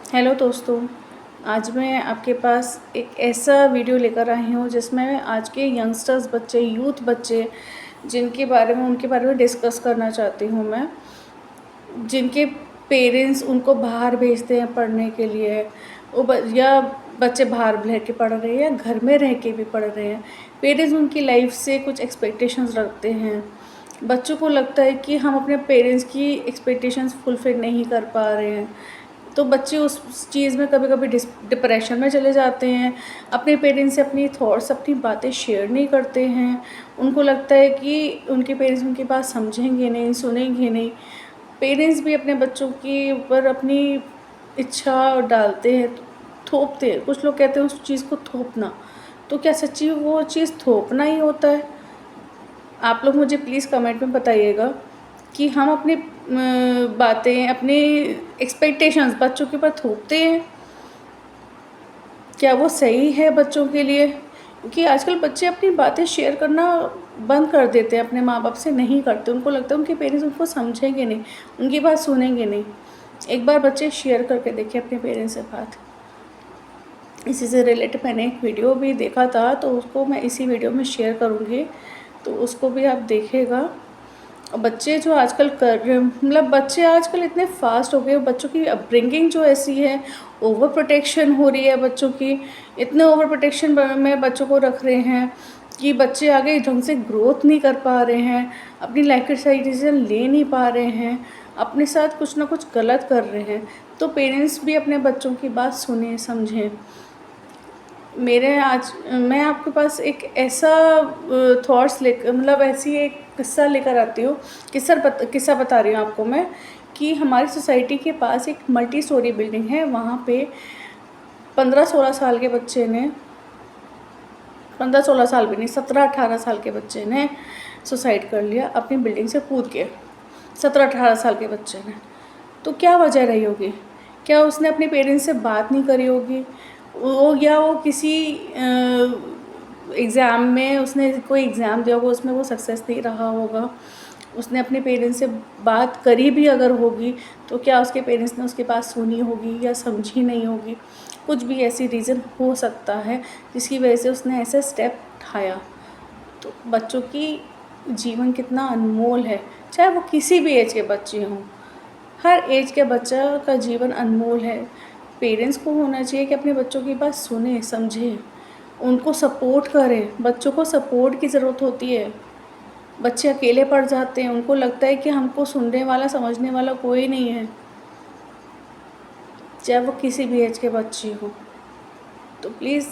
Hello दोस्तों, आज मैं आपके पास एक ऐसा वीडियो लेकर आई हूँ जिसमें आज के यंगस्टर्स बच्चे, यूथ बच्चे उनके बारे में डिस्कस करना चाहती हूँ मैं। जिनके पेरेंट्स उनको बाहर भेजते हैं पढ़ने के लिए, या बच्चे बाहर रह के पढ़ रहे हैं या घर में रह के भी पढ़ रहे हैं। पेरेंट्स उनकी लाइफ से कुछ एक्सपेक्टेशंस रखते हैं। बच्चों को लगता है कि हम अपने पेरेंट्स की एक्सपेक्टेशंस फुलफिल नहीं कर पा रहे हैं, तो बच्चे उस चीज़ में कभी कभी डिप्रेशन में चले जाते हैं। अपने पेरेंट्स से अपनी थॉट्स, अपनी बातें शेयर नहीं करते हैं। उनको लगता है कि उनके पेरेंट्स उनकी बात समझेंगे नहीं, सुनेंगे नहीं। पेरेंट्स भी अपने बच्चों के ऊपर अपनी इच्छा डालते हैं, थोपते हैं। कुछ लोग कहते हैं उस चीज़ को थोपना, तो क्या सच्ची वो चीज़ थोपना ही होता है? आप लोग मुझे प्लीज़ कमेंट में बताइएगा कि हम अपनी बातें, अपनी एक्सपेक्टेशंस बच्चों के ऊपर थोपते हैं, क्या वो सही है बच्चों के लिए? क्योंकि आजकल बच्चे अपनी बातें शेयर करना बंद कर देते हैं, अपने माँ बाप से नहीं करते। उनको लगता है उनके पेरेंट्स उनको समझेंगे नहीं, उनकी बात सुनेंगे नहीं। एक बार बच्चे शेयर करके देखें अपने पेरेंट्स से बात। इसी से रिलेटेड मैंने एक वीडियो भी देखा था, तो उसको मैं इसी वीडियो में शेयर करूँगी, तो उसको भी आप देखिएगा। बच्चे जो आजकल कर रहे हैं, मतलब बच्चे आजकल इतने फास्ट हो गए, बच्चों की अपब्रिंगिंग जो ऐसी है, ओवर प्रोटेक्शन हो रही है बच्चों की। इतने ओवर प्रोटेक्शन में बच्चों को रख रहे हैं कि बच्चे आगे ढंग से ग्रोथ नहीं कर पा रहे हैं, अपनी लाइफ के सही डिसीजन ले नहीं पा रहे हैं, अपने साथ कुछ ना कुछ गलत कर रहे हैं। तो पेरेंट्स भी अपने बच्चों की बात सुने, समझें। मैं आपके पास एक ऐसा थॉट्स लेकर, मतलब ऐसी एक किस्सा लेकर आती हूँ। किस्सा बता रही हूँ आपको मैं, कि हमारी सोसाइटी के पास एक मल्टी स्टोरी बिल्डिंग है। वहाँ पे 15-16 साल के बच्चे ने, 15-16 साल भी नहीं, 17-18 साल के बच्चे ने सुसाइड कर लिया अपनी बिल्डिंग से कूद के। 17-18 साल के बच्चे ने। तो क्या वजह रही होगी? क्या उसने अपने पेरेंट्स से बात नहीं करी होगी, वो किसी एग्ज़ाम में उसने कोई एग्ज़ाम दिया होगा, उसमें वो सक्सेस नहीं रहा होगा। उसने अपने पेरेंट्स से बात करी भी अगर होगी, तो क्या उसके पेरेंट्स ने उसकी बात सुनी होगी या समझी नहीं होगी? कुछ भी ऐसी रीज़न हो सकता है जिसकी वजह से उसने ऐसा स्टेप उठाया। तो बच्चों की जीवन कितना अनमोल है, चाहे वो किसी भी एज के बच्चे हों। हर एज के बच्चा का जीवन अनमोल है। पेरेंट्स को होना चाहिए कि अपने बच्चों की बात सुने, समझें, उनको सपोर्ट करें। बच्चों को सपोर्ट की ज़रूरत होती है। बच्चे अकेले पड़ जाते हैं, उनको लगता है कि हमको सुनने वाला, समझने वाला कोई नहीं है, चाहे वो किसी भी एज के बच्चे हों। तो प्लीज़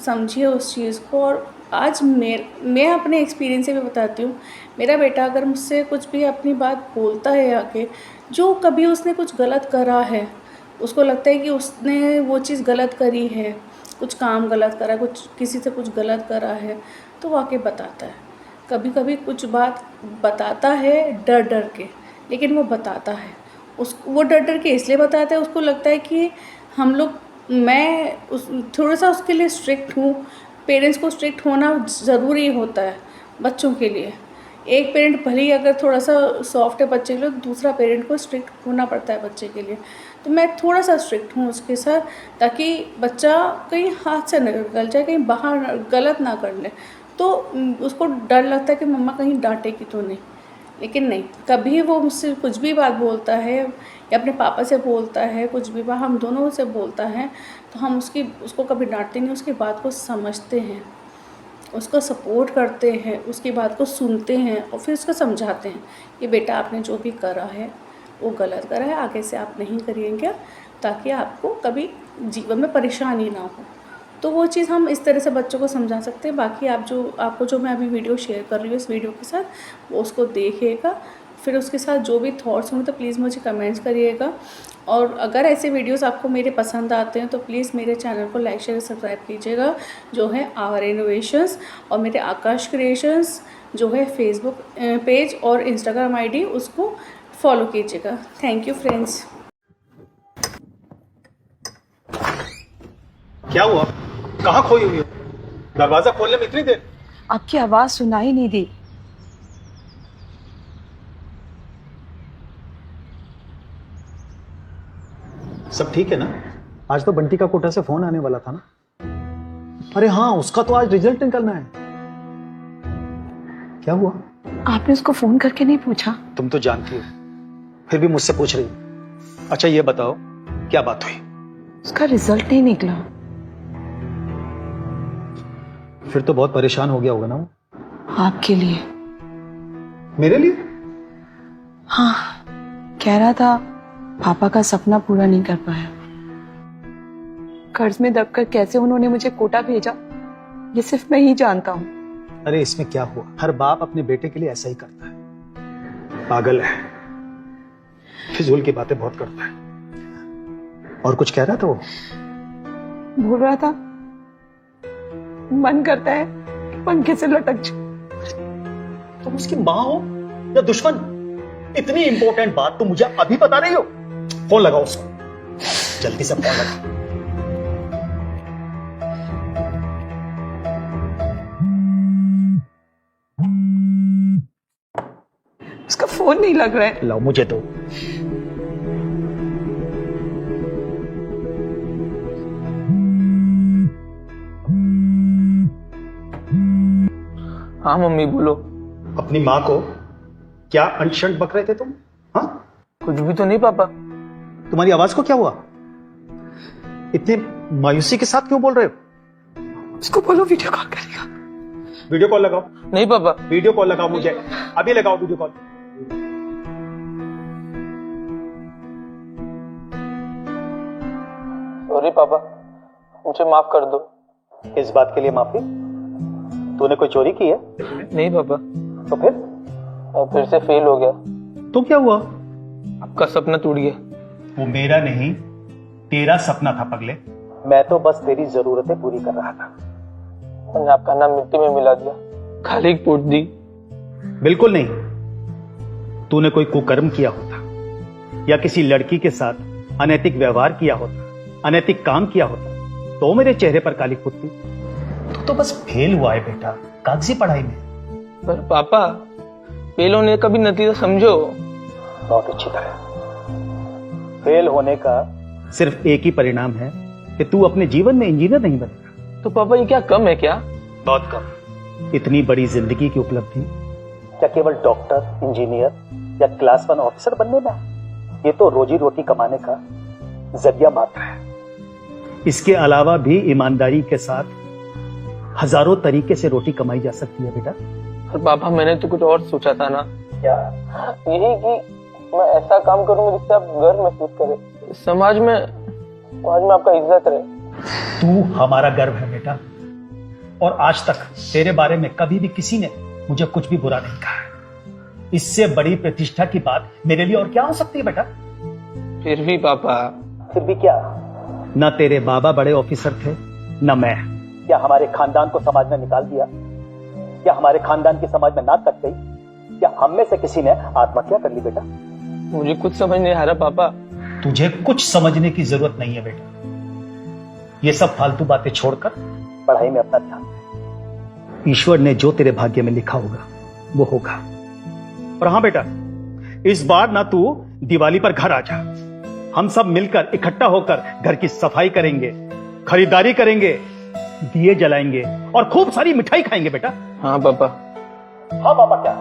समझिए उस चीज़ को। और आज मैं अपने एक्सपीरियंस से भी बताती हूँ। मेरा बेटा अगर मुझसे कुछ भी अपनी बात बोलता है आके, जो कभी उसने कुछ गलत करा है, उसको लगता है कि उसने वो चीज़ गलत करी है, कुछ काम गलत करा है, कुछ किसी से कुछ गलत करा है, तो वो आके बताता है। कभी कभी कुछ बात बताता है डर डर के, लेकिन वो बताता है। वो डर डर के इसलिए बताता है, उसको लगता है कि हम लोग, मैं उस थोड़ा सा उसके लिए स्ट्रिक्ट हूँ। पेरेंट्स को स्ट्रिक्ट होना ज़रूरी होता है बच्चों के लिए। एक पेरेंट भले ही अगर थोड़ा सा सॉफ्ट है बच्चे के लिए, दूसरा पेरेंट को स्ट्रिक्ट होना पड़ता है बच्चे के लिए। तो मैं थोड़ा सा स्ट्रिक्ट हूँ उसके साथ, ताकि बच्चा कहीं हाथ से न निकल जाए, कहीं बाहर गलत ना कर ले। तो उसको डर लगता है कि मम्मा कहीं डांटेगी तो नहीं। लेकिन नहीं, कभी वो मुझसे कुछ भी बात बोलता है या अपने पापा से बोलता है, कुछ भी बात हम दोनों से बोलता है, तो हम उसको कभी डांटते नहीं, उसकी बात को समझते हैं, उसको सपोर्ट करते हैं, उसकी बात को सुनते हैं और फिर उसको समझाते हैं कि बेटा आपने जो भी करा है वो गलत करा है, आगे से आप नहीं करिएगा, ताकि आपको कभी जीवन में परेशानी ना हो। तो वो चीज़ हम इस तरह से बच्चों को समझा सकते हैं। बाकी आपको जो मैं अभी वीडियो शेयर कर रही हूँ इस वीडियो के साथ, वो उसको देखिएगा। फिर उसके साथ जो भी थॉट्स होंगे तो प्लीज़ मुझे कमेंट्स करिएगा। और अगर ऐसे वीडियोस आपको मेरे पसंद आते हैं तो प्लीज़ मेरे चैनल को लाइक, शेयर, सब्सक्राइब कीजिएगा, जो है आवर इनोवेशंस। और मेरे आकाश क्रिएशंस जो है फेसबुक पेज और इंस्टाग्राम आईडी, उसको फॉलो कीजिएगा। Thank you friends. क्या हुआ? कहाँ खोई हुई हो? दरवाजा खोलने में इतनी देर? आपकी आवाज सुनाई नहीं दी। सब ठीक है ना? आज तो बंटी का कोटा से फोन आने वाला था ना। अरे हाँ, उसका तो आज रिजल्ट निकलना है। क्या हुआ? आपने उसको फोन करके नहीं पूछा? तुम तो जानती हो, फिर भी मुझसे पूछ रही हो। अच्छा ये बताओ, क्या बात हुई? उसका रिजल्ट नहीं निकला। फिर तो बहुत परेशान हो गया होगा ना वो। आपके लिए। मेरे लिए? हाँ, कह रहा था पापा का सपना पूरा नहीं कर पाया। कर्ज में दबकर कैसे उन्होंने मुझे कोटा भेजा, ये सिर्फ मैं ही जानता हूँ। अरे इसमें क्या हुआ? हर बाप अपने बेटे के लिए ऐसा ही करता है। पागल है, फिजूल की बातें बहुत करता है। और कुछ कह रहा था वो? बोल रहा था मन करता है कि पंखे से लटक जाऊं। तुम उसकी माँ हो या दुश्मन? इतनी इंपॉर्टेंट बात तुम मुझे अभी बता रही हो? फोन लगाओ उसको, जल्दी से फोन लगाओ। उसका फोन नहीं लग रहा है। लाओ मुझे दो। हाँ मम्मी बोलो। अपनी माँ को क्या अनशन बक रहे थे तुम? हाँ, कुछ भी तो नहीं पापा। तुम्हारी आवाज को क्या हुआ? इतने मायूसी के साथ क्यों बोल रहे हो? उसको बोलो वीडियो कॉल करेगा। वीडियो कॉल लगाओ। नहीं पापा। वीडियो कॉल लगाओ मुझे, अभी लगाओ वीडियो कॉल। सॉरी पापा, मुझे माफ कर दो। इस बात के लिए माफी? तूने कोई चोरी की है? नहीं पापा। तो फिर? मैं फिर से फेल हो गया। तो क्या हुआ? आपका सपना टूट गया। वो मेरा नहीं, तेरा सपना था पगले। मैं तो बस तेरी जरूरतें पूरी कर रहा था। मैंने आपका नाम मिट्टी में मिला दिया, खाली एक पोट दी। बिल्कुल नहीं। तूने कोई कुकर्म किया होता या किसी लड़की के साथ अनैतिक व्यवहार किया होता, अनैतिक काम किया होता तो मेरे चेहरे पर काली फुटती। तू तो बस फेल हुआ है बेटा, कागजी पढ़ाई में। पर पापा, फेल होने का भी नतीजा समझो। बहुत अच्छी तरह। फेल होने का सिर्फ एक ही परिणाम है कि तू अपने जीवन में इंजीनियर नहीं बनेगा। तो पापा ये क्या कम है क्या? बहुत कम। इतनी बड़ी जिंदगी की उपलब्धि क्या केवल डॉक्टर, इंजीनियर या क्लास 1 ऑफिसर बनने में है? ये तो रोजी रोटी कमाने का जरिया मात्र है। इसके अलावा भी ईमानदारी के साथ हजारों तरीके से रोटी कमाई जा सकती है बेटा। पर पापा मैंने तो कुछ और सोचा था ना। क्या? यही कि मैं ऐसा काम करूंगा जिससे आप गर्व महसूस करें, समाज में आपका इज्जत रहे। तू हमारा गर्व है बेटा, और आज तक तेरे बारे में कभी भी किसी ने मुझे कुछ भी बुरा नहीं कहा। इससे बड़ी प्रतिष्ठा की बात मेरे लिए और क्या हो सकती है बेटा? फिर भी पापा। फिर भी क्या? न तेरे बाबा बड़े ऑफिसर थे न मैं। क्या हमारे खानदान को समाज में निकाल दिया? क्या हमारे खानदान की समाज में नाक कट गई? क्या हम में से किसी ने आत्महत्या कर ली बेटा? मुझे कुछ समझ नहीं आ रहा पापा। तुझे कुछ समझने की जरूरत नहीं है बेटा। ये सब फालतू बातें छोड़कर पढ़ाई में अपना ध्यान दे। ईश्वर ने जो तेरे भाग्य में लिखा होगा वो होगा। और हाँ बेटा, इस बार ना तू दिवाली पर घर आ जा। हम सब मिलकर इकट्ठा होकर घर की सफाई करेंगे, खरीदारी करेंगे, दिए जलाएंगे और खूब सारी मिठाई खाएंगे बेटा। हाँ पापा। हाँ पापा क्या?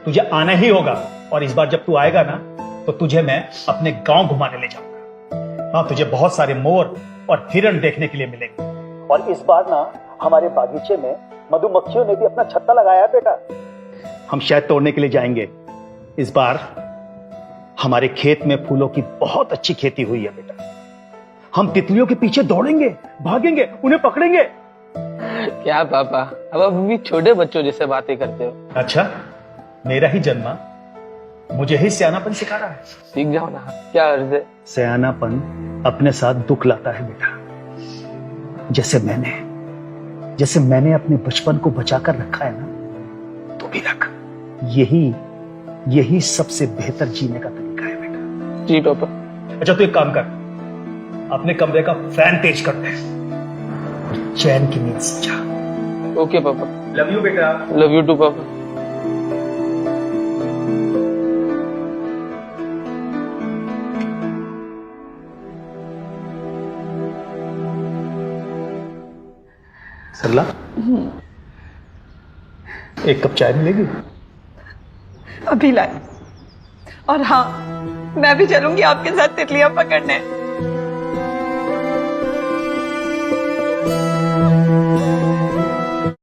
तुझे आना ही होगा। और इस बार जब तू आएगा ना तो तुझे मैं अपने गांव घुमाने ले जाऊंगा। हाँ, तुझे बहुत सारे मोर और हिरण देखने के लिए मिलेंगे। और इस बार ना हमारे बागीचे में मधुमक्खियों ने भी अपना छत्ता लगाया है बेटा। हम शहद तोड़ने के लिए जाएंगे। इस बार हमारे खेत में फूलों की बहुत अच्छी खेती हुई है बेटा। हम तितलियों के पीछे दौड़ेंगे, भागेंगे, उन्हें पकड़ेंगे। क्या पापा, अब आप भी छोटे बच्चों जैसे बातें करते हो। अच्छा, मेरा ही जन्मा मुझे ही सयानापन सिखा रहा है। सीख जाओ ना, क्या अर्ज है। सयानापन अपने साथ दुख लाता है बेटा। जैसे मैंने अपने बचपन को बचाकर रखा है ना, तो भी रख। यही सबसे बेहतर जीने का तरीका है बेटा। जी पापा। अच्छा तू एक काम कर, अपने कमरे का फैन तेज कर दे और चैन की नींद से जा। ओके पापा। लव यू बेटा। लव यू टू पापा। सरला, एक कप चाय मिलेगी? अभी लाए। और हाँ, मैं भी चलूंगी आपके साथ तितलियां पकड़ने।